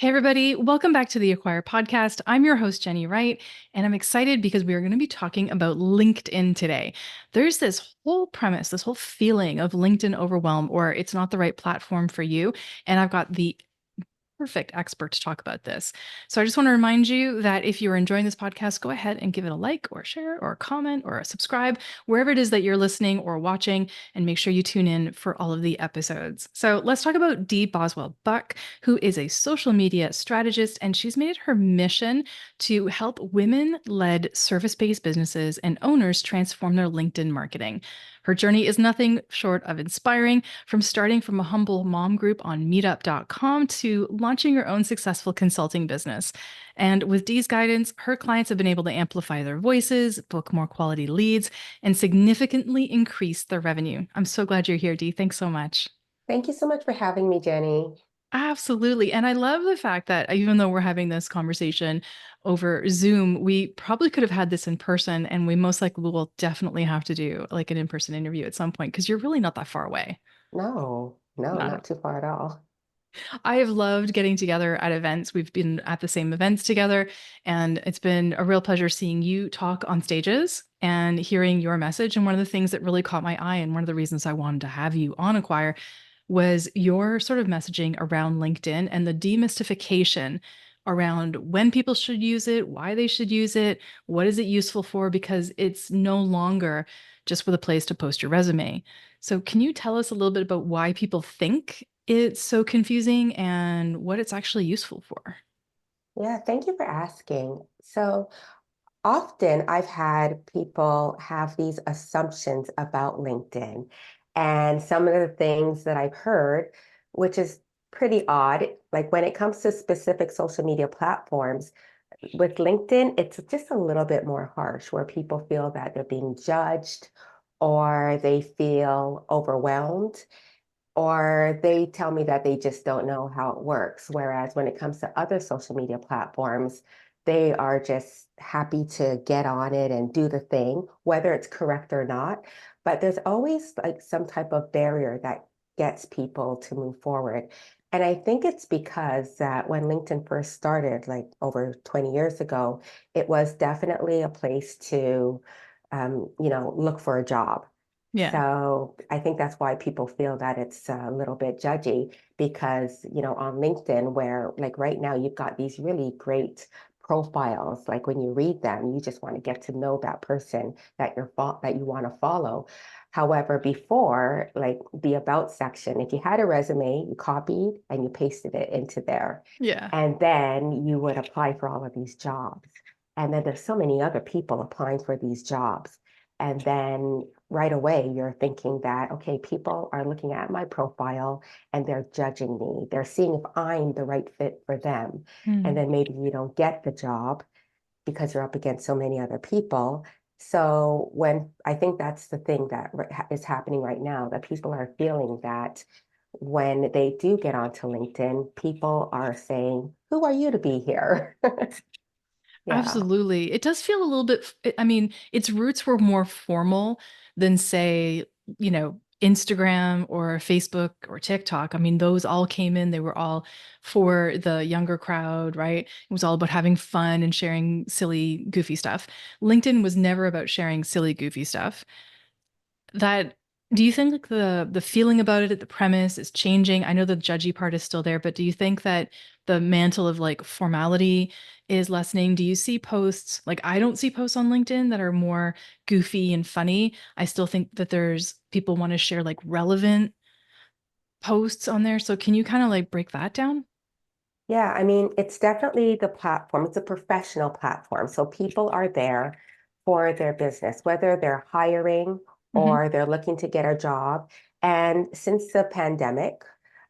Hey, everybody. Welcome back to the Acquire podcast. I'm your host, Jennie Wright, and I'm excited because we are going to be talking about LinkedIn today. There's this whole premise, this whole feeling of LinkedIn overwhelm, or it's not the right platform for you. And I've got the perfect expert to talk about this. So I just want to remind you that if you're enjoying this podcast, go ahead and give it a like or share or a comment or a subscribe, wherever it is that you're listening or watching, and make sure you tune in for all of the episodes. So let's talk about Dee Boswell Buck, who is a social media strategist, and she's made it her mission to help women-led service-based businesses and owners transform their LinkedIn marketing. Her journey is nothing short of inspiring, from starting from a humble mom group on meetup.com to launching your own successful consulting business. And with Dee's guidance, her clients have been able to amplify their voices, book more quality leads, and significantly increase their revenue. I'm so glad you're here, Dee. Thanks so much. Thank you so much for having me, Jenny. Absolutely. And I love the fact that even though we're having this conversation over Zoom, we probably could have had this in person, and we most likely will definitely have to do like an in-person interview at some point because you're really not that far away. No, Not at not too far at all. I have loved getting together at events. We've been at the same events together, and it's been a real pleasure seeing you talk on stages and hearing your message. And one of the things that really caught my eye, and one of the reasons I wanted to have you on Acquire, was your sort of messaging around LinkedIn and the demystification around when people should use it, why they should use it, what is it useful for, because it's no longer just for the place to post your resume. So, can you tell us a little bit about why people think it's so confusing and what it's actually useful for? Yeah, thank you for asking. So often I've had people have these assumptions about LinkedIn. And some of the things that I've heard, which is pretty odd, like when it comes to specific social media platforms, with LinkedIn, it's just a little bit more harsh where people feel that they're being judged or they feel overwhelmed, or they tell me that they just don't know how it works. Whereas when it comes to other social media platforms, they are just happy to get on it and do the thing, whether it's correct or not. But there's always like some type of barrier that gets people to move forward. And I think it's because that when LinkedIn first started, like over 20 years ago, it was definitely a place to, look for a job. Yeah. So I think that's why people feel that it's a little bit judgy because, on LinkedIn, where like right now you've got these really great profiles, like when you read them, you just want to get to know that person that you want to follow. However, before, like the about section, if you had a resume, you copied and you pasted it into there. Yeah. And then you would apply for all of these jobs. And then there's so many other people applying for these jobs. And then right away, you're thinking that, okay, people are looking at my profile and they're judging me. They're seeing if I'm the right fit for them. And Hmm. then maybe you don't get the job because you're up against so many other people. So when I think that's the thing that is happening right now, that people are feeling that when they do get onto LinkedIn, people are saying, "Who are you to be here?" Yeah. Absolutely. It does feel a little bit, I mean, its roots were more formal than, say, Instagram or Facebook or TikTok. I mean, those all came in, they were all for the younger crowd, right? It was all about having fun and sharing silly, goofy stuff. LinkedIn was never about sharing silly, goofy stuff. That Do you think like the feeling about it, the premise is changing? I know the judgy part is still there, but do you think that the mantle of like formality is lessening? Do you see posts like I don't see posts on LinkedIn that are more goofy and funny? I still think that there's people want to share like relevant posts on there. So can you kind of like break that down? Yeah, I mean, it's definitely the platform. It's a professional platform. So people are there for their business, whether they're hiring Hmm. or they're looking to get a job. And since the pandemic,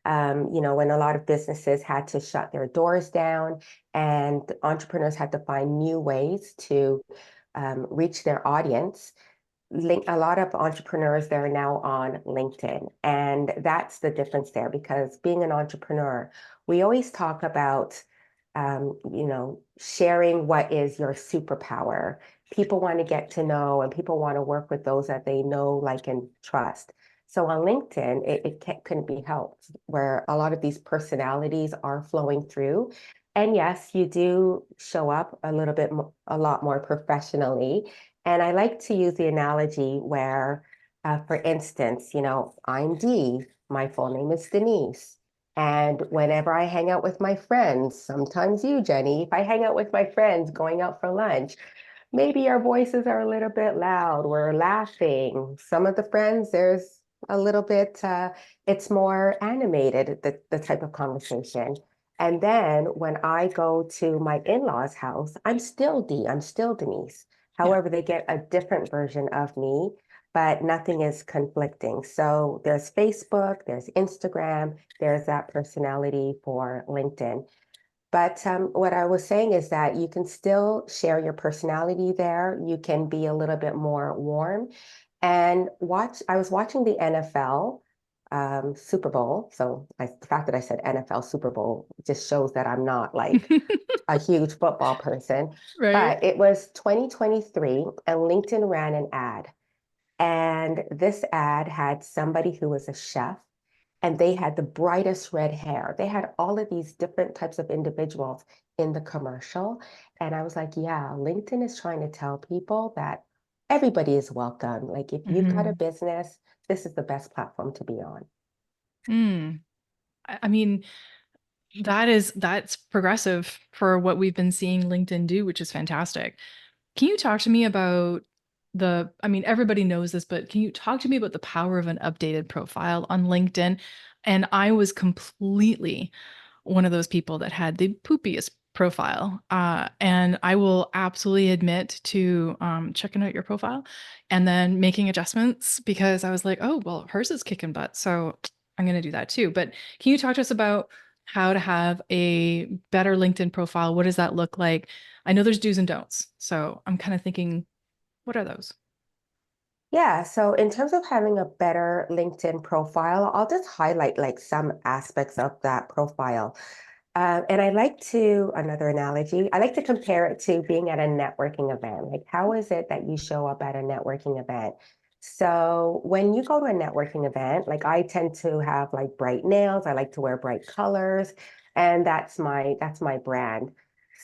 when a lot of businesses had to shut their doors down and entrepreneurs had to find new ways to reach their audience, a lot of entrepreneurs, they're now on LinkedIn. And that's the difference there because being an entrepreneur, we always talk about, sharing what is your superpower. People want to get to know and people want to work with those that they know, like, and trust. So on LinkedIn, couldn't be helped, where a lot of these personalities are flowing through. And yes, you do show up a little bit, a lot more professionally. And I like to use the analogy where, for instance, I'm Dee, my full name is Denise. And whenever I hang out with my friends, sometimes you, Jennie, if I hang out with my friends going out for lunch, maybe our voices are a little bit loud. We're laughing. Some of the friends, there's a little bit, it's more animated, the type of conversation. And then when I go to my in-laws' house, I'm still Dee, I'm still Denise. Yeah. However, they get a different version of me, but nothing is conflicting. So there's Facebook, there's Instagram, there's that personality for LinkedIn. But what I was saying is that you can still share your personality there. You can be a little bit more warm and watch. I was watching the NFL Super Bowl. So the fact that I said NFL Super Bowl just shows that I'm not like a huge football person. Right. But it was 2023 and LinkedIn ran an ad. And this ad had somebody who was a chef and they had the brightest red hair. They had all of these different types of individuals in the commercial. And I was like, yeah, LinkedIn is trying to tell people that everybody is welcome. Like if you've got a Hmm. business, this is the best platform to be on. Mm. I mean, that's progressive for what we've been seeing LinkedIn do, which is fantastic. Can you talk to me about I mean, everybody knows this, but can you talk to me about the power of an updated profile on LinkedIn? And I was completely one of those people that had the poopiest profile. And I will absolutely admit to checking out your profile and then making adjustments because I was like, oh, well, hers is kicking butt. So I'm going to do that too. But can you talk to us about how to have a better LinkedIn profile? What does that look like? I know there's do's and don'ts. So I'm kind of thinking, what are those? Yeah, so in terms of having a better LinkedIn profile, I'll just highlight like some aspects of that profile. And another analogy, I like to compare it to being at a networking event. Like, how is it that you show up at a networking event? So when you go to a networking event, like I tend to have like bright nails, I like to wear bright colors, and that's my brand.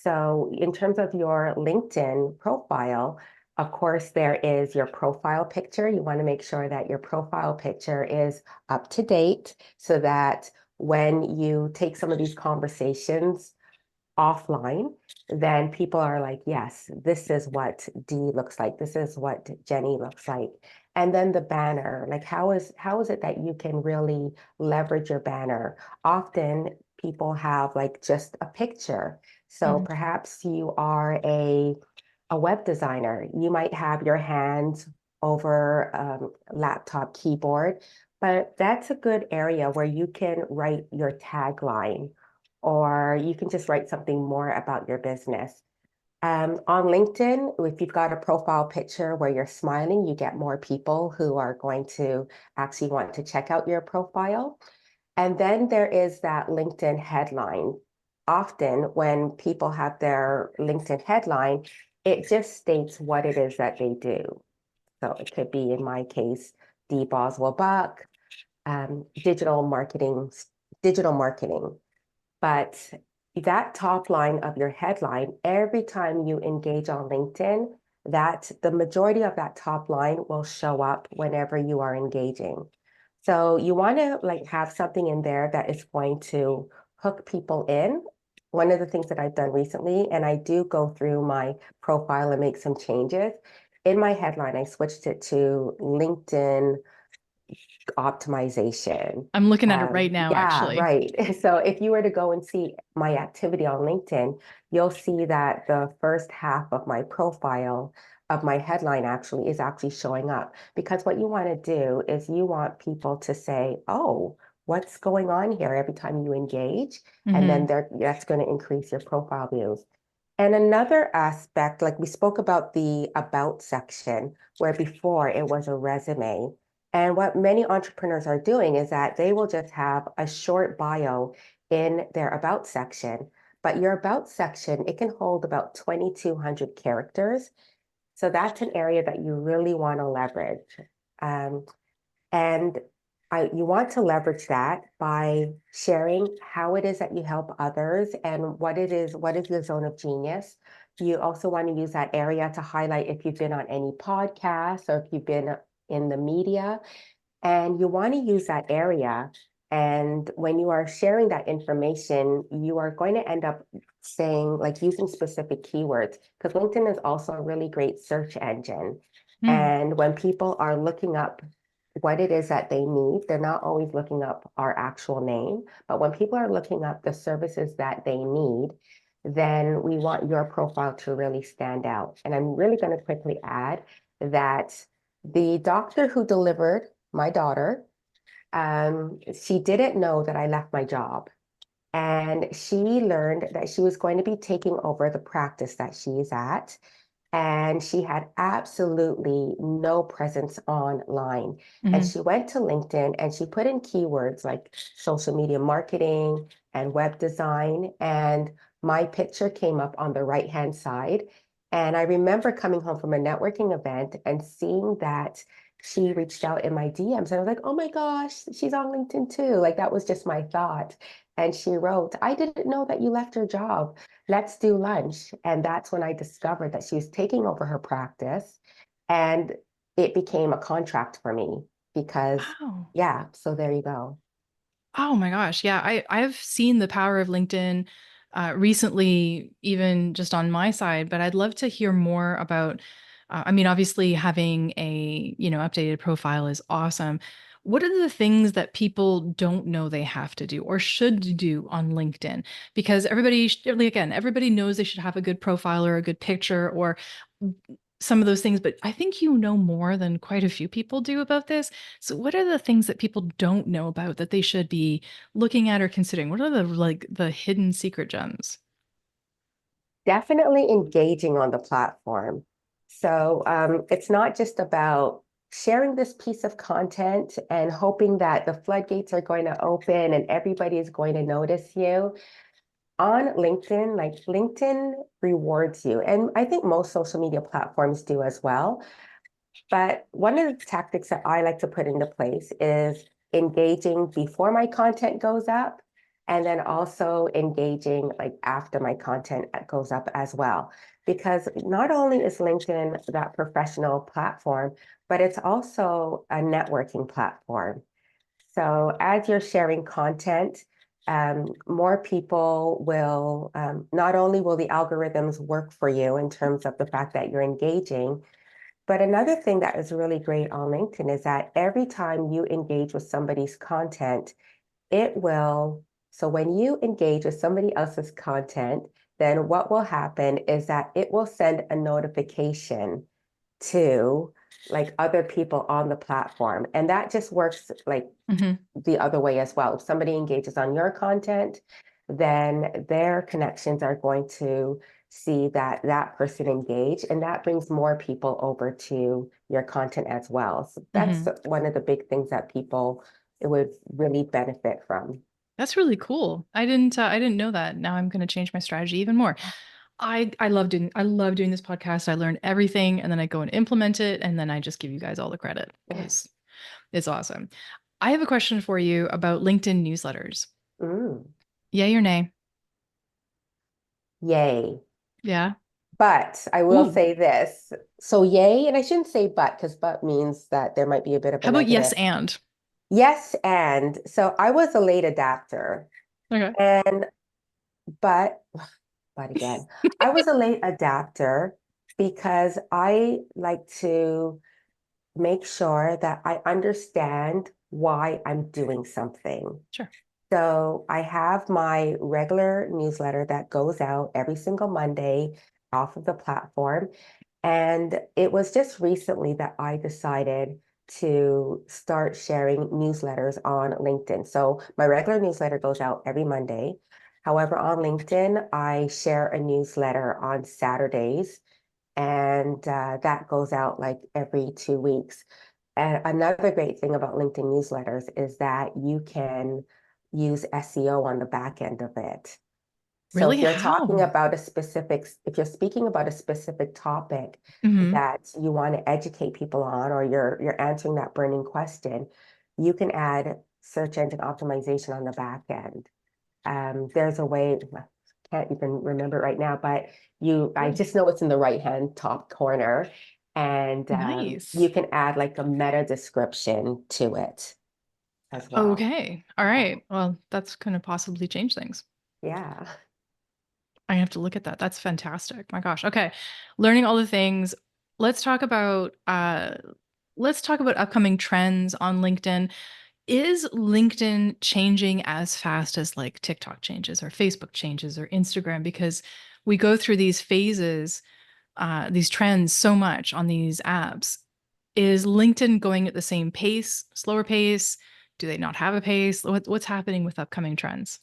So in terms of your LinkedIn profile, of course, there is your profile picture. You want to make sure that your profile picture is up to date so that when you take some of these conversations offline, then people are like, yes, this is what Dee looks like. This is what Jennie looks like. And then the banner, like how is it that you can really leverage your banner? Often people have like just a picture. So Mhm. perhaps you are a web designer. You might have your hands over laptop keyboard, but that's a good area where you can write your tagline or you can just write something more about your business. On LinkedIn, if you've got a profile picture where you're smiling, you get more people who are going to actually want to check out your profile. And then there is that LinkedIn headline. Often, when people have their LinkedIn headline, it just states what it is that they do. So it could be, in my case, Dee Boswell Buck, um, digital marketing, digital marketing. But that top line of your headline, every time you engage on LinkedIn, that the majority of that top line will show up whenever you are engaging. So you want to like have something in there that is going to hook people in. One of the things that I've done recently, and I do go through my profile and make some changes. In my headline, I switched it to LinkedIn optimization. I'm looking at it right now, Yeah, actually. right. So if you were to go and see my activity on LinkedIn, you'll see that the first half of my profile of my headline actually is actually showing up. Because what you want to do is you want people to say, oh, what's going on here every time you engage? And then Hmm. that's going to increase your profile views. And another aspect, like we spoke about the about section, where before it was a resume. And what many entrepreneurs are doing is that they will just have a short bio in their about section. But your about section, it can hold about 2,200 characters. So that's an area that you really want to leverage. Um, And you want to leverage that by sharing how it is that you help others and what is your zone of genius. You also want to use that area to highlight if you've been on any podcasts or if you've been in the media. And you want to use that area. And when you are sharing that information, you are going to end up saying, like using specific keywords, because LinkedIn is also a really great search engine. Mm, And when people are looking up what it is that they need, they're not always looking up our actual name. But when people are looking up the services that they need, then we want your profile to really stand out. And I'm really going to quickly add that the doctor who delivered my daughter, she didn't know that I left my job. And she learned that she was going to be taking over the practice that she is at. And she had absolutely no presence online. And hmm she went to LinkedIn and she put in keywords like social media marketing and web design. And my picture came up on the right-hand side. And I remember coming home from a networking event and seeing that she reached out in my DMs. And I was like, oh my gosh, she's on LinkedIn too. Like that was just my thought. And she wrote, I didn't know that you left your job. Let's do lunch. And that's when I discovered that she was taking over her practice. And it became a contract for me because, Wow. yeah, so there you go. Oh my gosh. Yeah, I've seen the power of LinkedIn recently, even just on my side, but I'd love to hear more about I mean, obviously having a, updated profile is awesome. What are the things that people don't know they have to do or should do on LinkedIn? Because again, everybody knows they should have a good profile or a good picture or some of those things, but I think you know more than quite a few people do about this. So what are the things that people don't know about that they should be looking at or considering? What are the hidden secret gems? Definitely engaging on the platform. So it's not just about sharing this piece of content and hoping that the floodgates are going to open and everybody is going to notice you. On LinkedIn, like LinkedIn rewards you. And I think most social media platforms do as well. But one of the tactics that I like to put into place is engaging before my content goes up, and then also engaging like after my content goes up as well. Because not only is LinkedIn that professional platform, but it's also a networking platform. So as you're sharing content, more people will, not only will the algorithms work for you in terms of the fact that you're engaging, but another thing that is really great on LinkedIn is that every time you engage with somebody's content, it will, so when you engage with somebody else's content, then what will happen is that it will send a notification to like other people on the platform. And that just works like Mhm, the other way as well. If somebody engages on your content, then their connections are going to see that that person engaged, and that brings more people over to your content as well. So that's mhm. one of the big things that people it would really benefit from. That's really cool. I didn't know that. Now I'm going to change my strategy even more. I love doing this podcast. I learn everything and then I go and implement it and then I just give you guys all the credit because it's awesome. I have a question for you about LinkedIn newsletters. Mm, Yay or nay? yay. Yeah. But I will Ooh. say this. So yay, and I shouldn't say but because but means that there might be a bit of a How about yes negative. and? Yes, and so I was a late adapter. Okay. And but but again, I was a late adapter because I like to make sure that I understand why I'm doing something. Sure. So I have my regular newsletter that goes out every single Monday off of the platform. And it was just recently that I decided to start sharing newsletters on LinkedIn. So my regular newsletter goes out every Monday. However, on LinkedIn, I share a newsletter on Saturdays, and that goes out like every 2 weeks. And another great thing about LinkedIn newsletters is that you can use SEO on the back end of it. So Really? if you're talking How? about if you're speaking about a specific topic Hmm. that you want to educate people on, or you're answering that burning question, you can add search engine optimization on the back end. There's a way, I can't even remember it right now, but I Cool. just know it's in the right-hand top corner. And you Nice. can add like a meta description to it as well. Okay. All Yeah. right. Well, that's going to possibly change things. Yeah. I have to look at that. That's fantastic. My gosh. Okay. Learning all the things. Let's talk about upcoming trends on LinkedIn. Is LinkedIn changing as fast as like TikTok changes or Facebook changes or Instagram? Because we go through these phases, these trends so much on these apps. Is LinkedIn going at the same pace, slower pace? Do they not have a pace? What's happening with upcoming trends?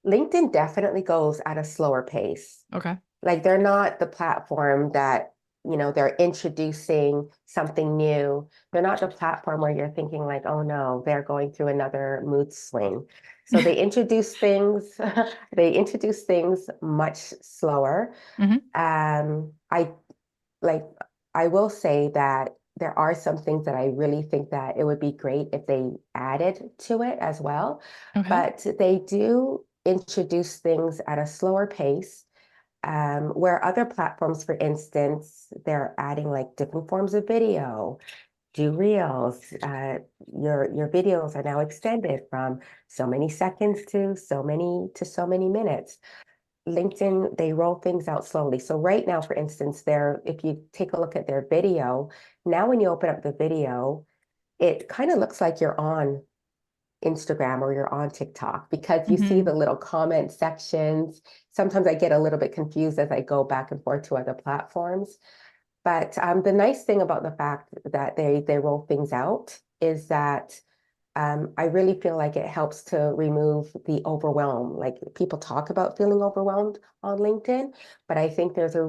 LinkedIn definitely goes at a slower pace. Okay. Like they're not the platform that, they're introducing something new. They're not the platform where you're thinking like, oh no, they're going through another mood swing. So they introduce things, they introduce things much slower. Hmm. I like I will say that there are some things that I really think that it would be great if they added to it as well. Okay. But they do introduce things at a slower pace. Where other platforms, for instance, they're adding like different forms of video, do reels. Your videos are now extended from so many seconds to so many minutes. LinkedIn, they roll things out slowly. So right now, for instance, if you take a look at their video, now when you open up the video, it kind of looks like you're on Instagram or you're on TikTok because you see Hmm. the little comment sections. Sometimes I get a little bit confused as I go back and forth to other platforms. But the nice thing about the fact that they roll things out is that I really feel like it helps to remove the overwhelm. Like people talk about feeling overwhelmed on LinkedIn, but I think there's a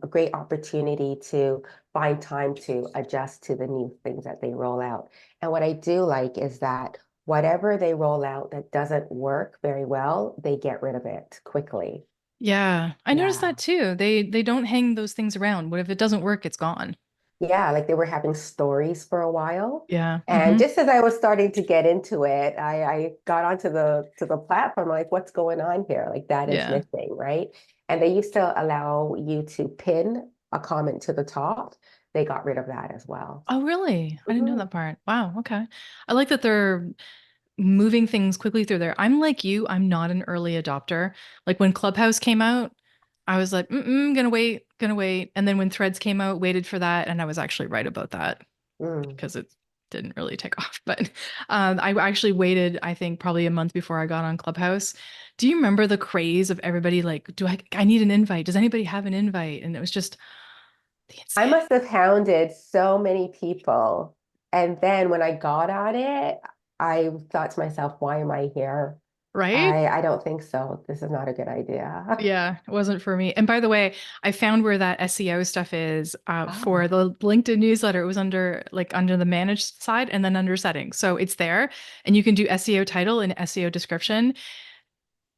great opportunity to find time to adjust to the new things that they roll out. And what I do like is that whatever they roll out that doesn't work very well, they get rid of it quickly. Yeah, I noticed that Yeah. too. They don't hang those things around. What if it doesn't work, it's gone. Yeah, like they were having stories for a while. Yeah. And just as I was starting to get into it, I got onto the platform, like, what's going on here? Like that is Yeah. missing, right? And they used to allow you to pin a comment to the top. They got rid of that as well. Oh, really? I didn't know Mhm. that part. Wow. Okay. I like that they're moving things quickly through there. I'm like you, I'm not an early adopter. Like when Clubhouse came out, I was like, gonna wait, gonna wait. And then when Threads came out, waited for that. And I was actually right about that Mm. because it didn't really take off. But I actually waited, I think, probably a month before I got on Clubhouse. Do you remember the craze of everybody like, I need an invite? Does anybody have an invite? And it was just the I insanity, must have hounded so many people. And then when I got on it, I thought to myself, why am I here? right? I don't think so. This is not a good idea. Yeah, it wasn't for me. And by the way, I found where that SEO stuff is for Oh. the LinkedIn newsletter. It was under the managed side and then under settings. So it's there, and you can do SEO title and SEO description.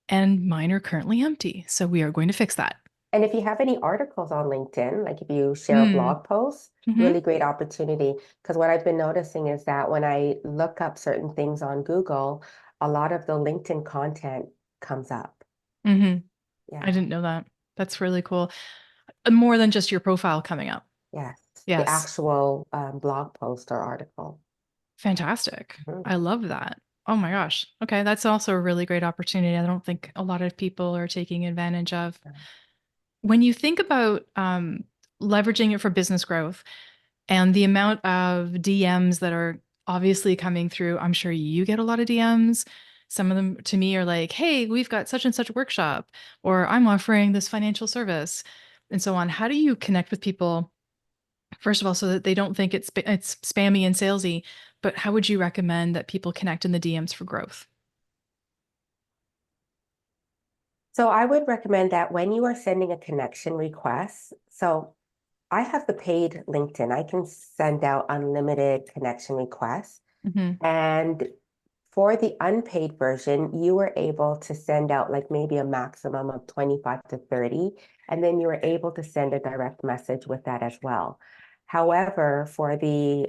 And mine are currently empty, so we are going to fix that. And if you have any articles on LinkedIn, like if you share a Mm. blog post, Hmm. really great opportunity. Because what I've been noticing is that when I look up certain things on Google, a lot of the LinkedIn content comes up. Hmm. I Yeah. didn't know that. That's really cool. More than just your profile coming up. Yes. The Yes, actual blog post or article. fantastic. Mhm. I love that. Oh my gosh. Okay, that's also a really great opportunity. I don't think a lot of people are taking advantage of. When you think about leveraging it for business growth and the amount of DMs that are obviously coming through, I'm sure you get a lot of DMs. Some of them to me are like, hey, we've got such and such workshop, or I'm offering this financial service, and so on. How do you connect with people, first of all, so that they don't think it's spammy and salesy? But how would you recommend that people connect in the DMs for growth? So I would recommend that when you are sending a connection request, so I have the paid LinkedIn. I can send out unlimited connection requests. Hmm. And For the unpaid version, you were able to send out like maybe a maximum of 25 to 30, and then you were able to send a direct message with that as well. However, for the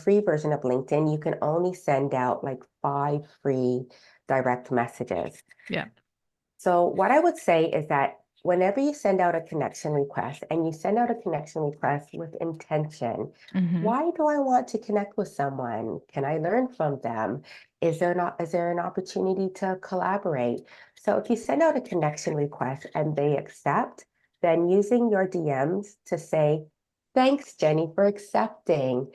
free version of LinkedIn, you can only send out like 5 free direct messages. Yeah. So what I would say is that whenever you send out a connection request and you send out a connection request with intention, Hmm. why do I want to connect with someone? Can I learn from them? Is there an opportunity to collaborate? So if you send out a connection request and they accept, then using your DMs to say, thanks, Jennie, for accepting.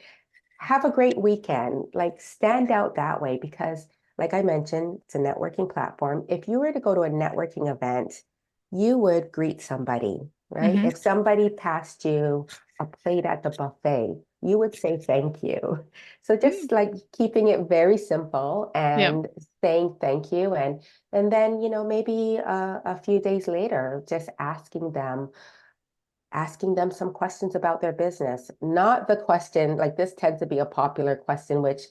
Have a great weekend. Like stand out that way because, like I mentioned, it's a networking platform. If you were to go to a networking event, you would greet somebody, right? Hmm. If somebody passed you a plate at the buffet, you would say thank you. So just like keeping it very simple Yeah. and saying thank you, and then maybe a few days later, just asking them some questions about their business. Not the question, like this tends to be a popular question, which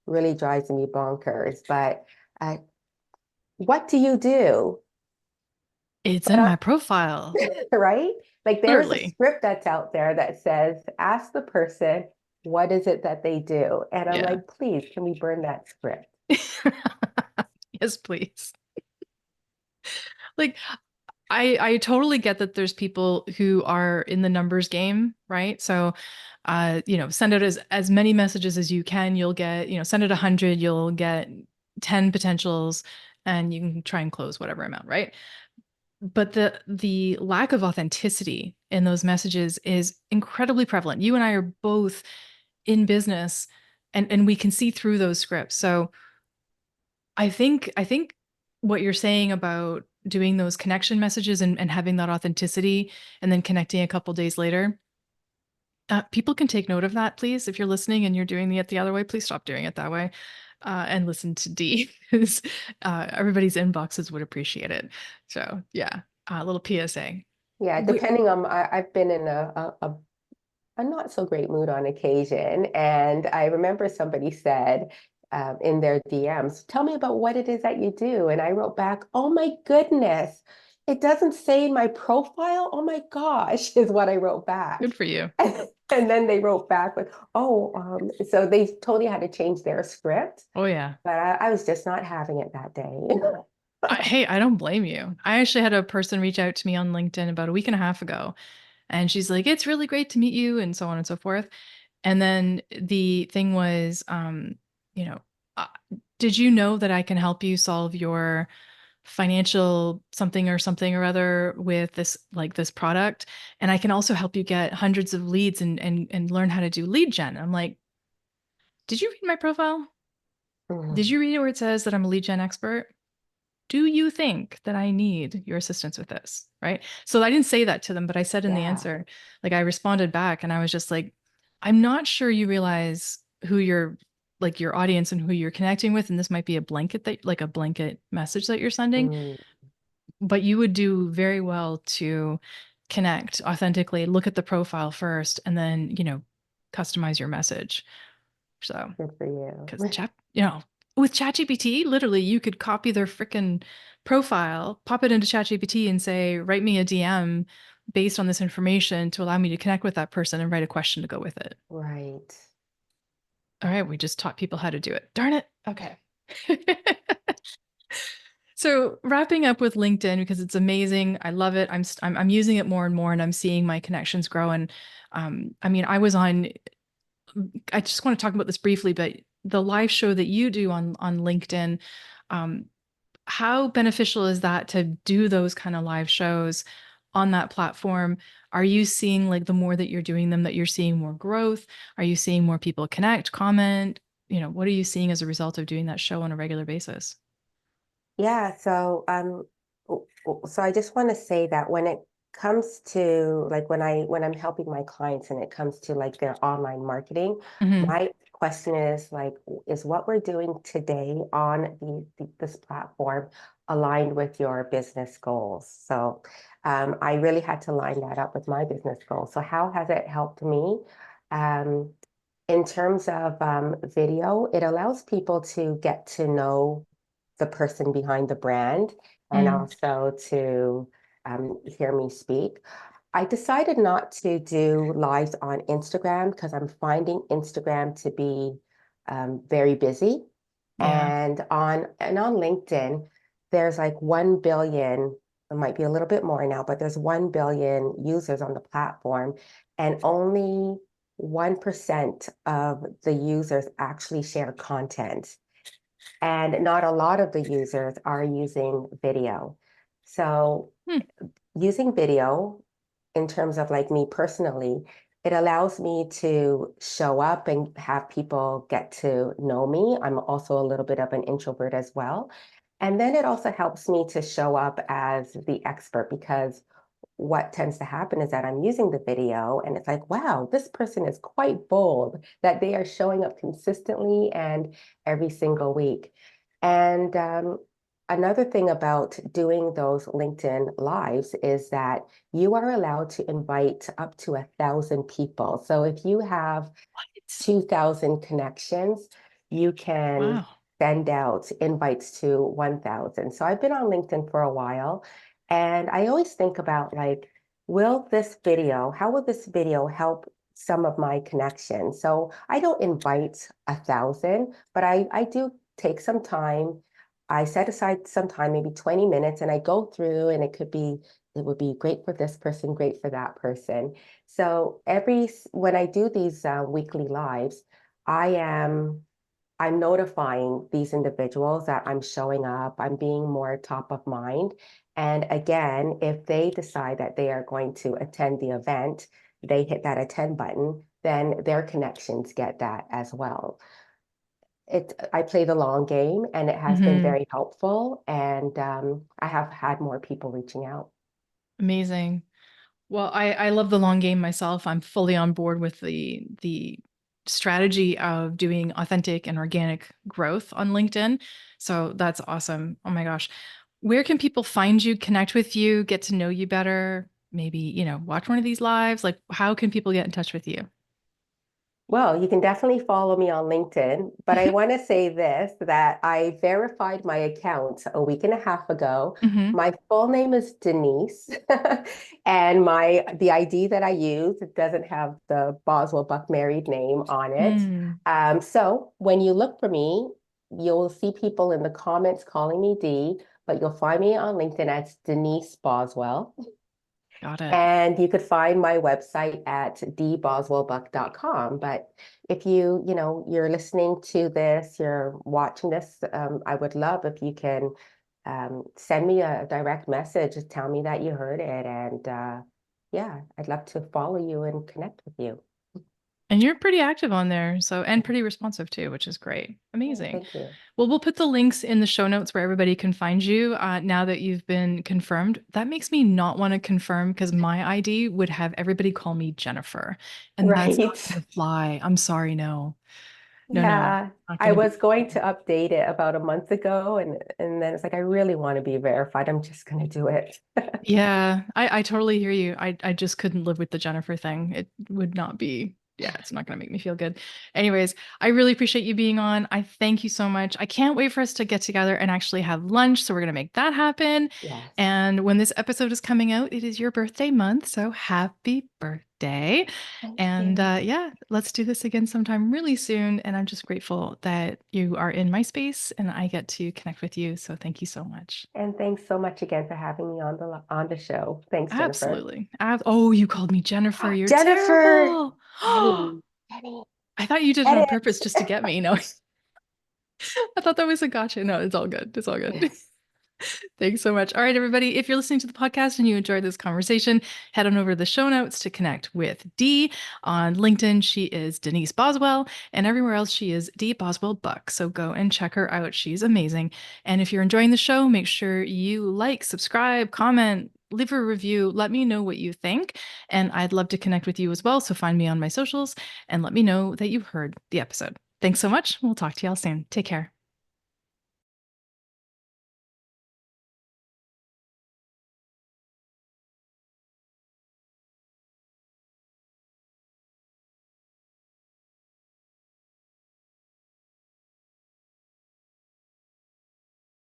really drives me bonkers. But uh, what do you do? It's But in my profile. right? Like there's a Literally. script that's out there that says, ask the person, what is it that they do? And I'm Yeah. like, please, can we burn that script? Yes, please. Like I totally get that there's people who are in the numbers game, right? So send out as many messages as you can. You'll get, send it 100, you'll get 10 potentials and you can try and close whatever amount, right? But the lack of authenticity in those messages is incredibly prevalent. You and I are both in business and we can see through those scripts. So I think what you're saying about doing those connection messages and having that authenticity and then connecting a couple days later, people can take note of that, please. If you're listening and you're doing it the other way, please stop doing it that way. And listen to Dee, because everybody's inboxes would appreciate it. So yeah, a little PSA. Yeah, We, depending on, I've been in a not so great mood on occasion. And I remember somebody said in their DMs, tell me about what it is that you do. And I wrote back, oh my goodness, it doesn't say in my profile. Oh my gosh, is what I wrote back. Good for you. And then they wrote back with, oh, so they totally had to change their script. Oh yeah. But I was just not having it that day. Hey, I don't blame you. I actually had a person reach out to me on LinkedIn about a week and a half ago, and she's like, "It's really great to meet you," and so on and so forth. And then the thing was, you know, uh, did you know that I can help you solve your financial something or other with this product? And I can also help you get hundreds of leads and learn how to do lead gen. I'm like, did you read my profile? Did Mm, you read it where it says that I'm a lead gen expert? Do you think that I need your assistance with this? Right. So I didn't say that to them, but I said in the yeah. answer, like I responded back and I was just like, I'm not sure you realize who you're like your audience and who you're connecting with. And this might be a blanket message that you're sending, Mm, but you would do very well to connect authentically, look at the profile first, and then, customize your message. So good for because you. with ChatGPT, literally you could copy their freaking profile, pop it into ChatGPT and say, write me a DM based on this information to allow me to connect with that person and write a question to go with it. Right. All right, we just taught people how to do it. Darn it. Okay. So wrapping up with LinkedIn because it's amazing. I love it. I'm using it more and more, and I'm seeing my connections grow. And I mean, I just want to talk about this briefly, but the live show that you do on LinkedIn, um, how beneficial is that to do those kind of live shows on that platform? Are you seeing like the more that you're doing them, that you're seeing more growth? Are you seeing more people connect, comment? What are you seeing as a result of doing that show on a regular basis? Yeah, so I just want to say that when it comes to like when I'm helping my clients and it comes to like their online marketing, Hmm. my question is like, is what we're doing today on this platform aligned with your business goals? So I really had to line that up with my business goals. So how has it helped me? Um, In terms of video, it allows people to get to know the person behind the brand and Mm, also to hear me speak. I decided not to do lives on Instagram because I'm finding Instagram to be very busy. yeah. And on LinkedIn, there's like 1 billion, it might be a little bit more now, but there's 1 billion users on the platform, and only 1% of the users actually share content. And not a lot of the users are using video. So Hmm. using video in terms of like me personally, it allows me to show up and have people get to know me. I'm also a little bit of an introvert as well. And then it also helps me to show up as the expert because what tends to happen is that I'm using the video and it's like, wow, this person is quite bold that they are showing up consistently and every single week. And another thing about doing those LinkedIn lives is that you are allowed to invite up to 1,000 people. So if you have What? 2,000 connections, you can Wow. send out invites to 1,000. So I've been on LinkedIn for a while, and I always think about like, how will this video help some of my connections? So I don't invite 1,000, but I do take some time. I set aside some time, maybe 20 minutes, and I go through, and it would be great for this person, great for that person. So when I do these weekly lives, I am I'm notifying these individuals that I'm showing up, I'm being more top of mind. And again, if they decide that they are going to attend the event, they hit that attend button, then their connections get that as well. I play the long game and it has been Hmm. very helpful. And I have had more people reaching out. Amazing. Well, I love the long game myself. I'm fully on board with the strategy of doing authentic and organic growth on LinkedIn. So that's awesome. Oh my gosh. Where can people find you, connect with you, get to know you better? Maybe, watch one of these lives. Like, how can people get in touch with you? Well, you can definitely follow me on LinkedIn, but I want to say this, that I verified my account a week and a half ago. Hmm. My full name is Denise, and the ID that I use, it doesn't have the Boswell Buck married name on it. Mm, So when you look for me, you'll see people in the comments calling me Dee, but you'll find me on LinkedIn as Denise Boswell. got it. And you could find my website at dboswellbuck.com. But if you're listening to this, you're watching this, I would love if you can send me a direct message, just tell me that you heard it. And yeah, I'd love to follow you and connect with you. And you're pretty active on there, and pretty responsive too, which is great. Oh, Amazing. thank you. Well, we'll put the links in the show notes where everybody can find you now that you've been confirmed. That makes me not want to confirm because my ID would have everybody call me Jennifer, and that's not Right. going to fly. I'm sorry. No, no, no, Yeah, not I going to be. was going to update it about a month ago, and then it's like I really want to be verified. I'm just going to do it. Yeah, I totally hear you. I just couldn't live with the Jennifer thing. It would not be, yeah, it's not going to make me feel good. Anyways, I really appreciate you being on. I thank you so much. I can't wait for us to get together and actually have lunch. So we're going to make that happen. Yes. And when this episode is coming out, it is your birthday month. So happy birthday. Thank And you. yeah, let's do this again sometime really soon. And I'm just grateful that you are in my space and I get to connect with you. So thank you so much. And thanks so much again for having me on the show. Thanks, Jennifer. Absolutely. Oh, you called me Jennifer. You're Jennifer, terrible. Jennie, Jennie, I thought you did it on purpose edit. just to get me. No, I thought that was a gotcha. No, it's all good. It's all good. Thanks so much. All right, everybody. If you're listening to the podcast and you enjoyed this conversation, head on over to the show notes to connect with Dee. On LinkedIn, she is Denise Boswell, and everywhere else, she is Dee Boswell Buck. So go and check her out. She's amazing. And if you're enjoying the show, make sure you like, subscribe, comment, leave a review. Let me know what you think. And I'd love to connect with you as well. So find me on my socials and let me know that you heard the episode. Thanks so much. We'll talk to y'all soon. Take care.